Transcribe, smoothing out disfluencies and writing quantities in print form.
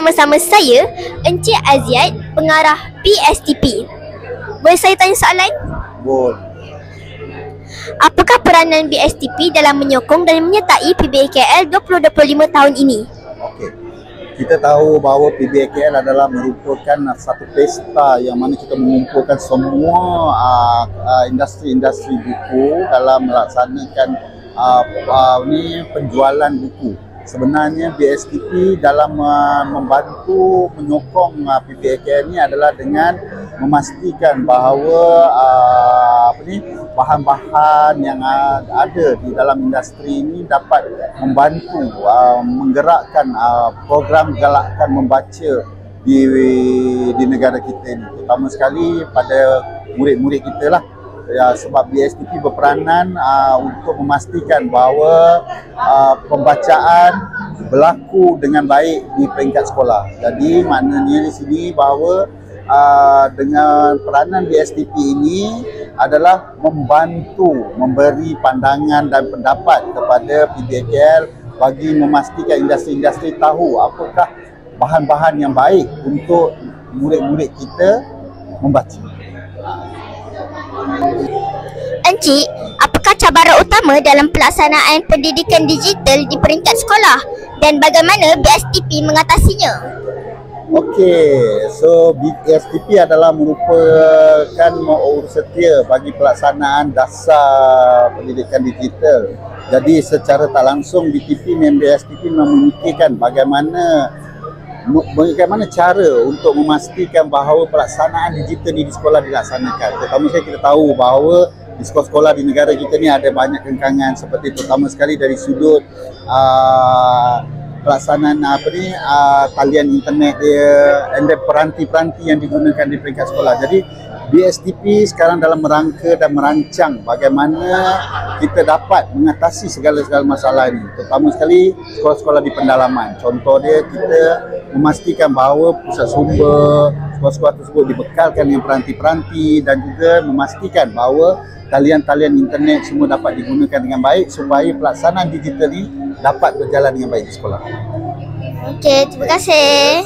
bersama-sama saya, Encik Aziad, pengarah PSTP. Boleh saya tanya soalan? Boleh. Apakah peranan BSTP dalam menyokong dan menyertai PBAKL 2025 tahun ini? Okey. Kita tahu bahawa PBAKL adalah merupakan satu pesta yang mana kita mengumpulkan semua industri-industri buku dalam melaksanakan penjualan buku. Sebenarnya BSTP dalam membantu menyokong PBAKL ini adalah dengan memastikan bahawa bahan-bahan yang ada di dalam industri ini dapat membantu menggerakkan program galakkan membaca di negara kita ini, terutama sekali pada murid-murid kita lah. Ya, sebab BSTP berperanan untuk memastikan bahawa pembacaan berlaku dengan baik di peringkat sekolah. Jadi maknanya di sini bahawa dengan peranan BSTP ini adalah membantu memberi pandangan dan pendapat kepada PBAKL bagi memastikan industri-industri tahu apakah bahan-bahan yang baik untuk murid-murid kita membaca. Encik, apakah cabaran utama dalam pelaksanaan pendidikan digital di peringkat sekolah dan bagaimana BSTP mengatasinya? Okey, so BSTP adalah merupakan urus setia bagi pelaksanaan dasar pendidikan digital. Jadi secara tak langsung BTP dan BSTP memikirkan bagaimana cara untuk memastikan bahawa pelaksanaan digital di sekolah dilaksanakan. Terutama sekali kita tahu bahawa di sekolah-sekolah di negara kita ni ada banyak kengkangan, seperti terutama sekali dari sudut pelaksanaan talian internet dia, and then peranti-peranti yang digunakan di peringkat sekolah. Jadi BSTP sekarang dalam merangka dan merancang bagaimana kita dapat mengatasi segala-segala masalah ini, terutama sekali sekolah-sekolah di pendalaman. Contoh dia, kita memastikan bahawa pusat sumber sekolah-sekolah tersebut dibekalkan dengan peranti-peranti dan juga memastikan bahawa talian-talian internet semua dapat digunakan dengan baik supaya pelaksanaan digital ini dapat berjalan dengan baik di sekolah. Okey, terima kasih.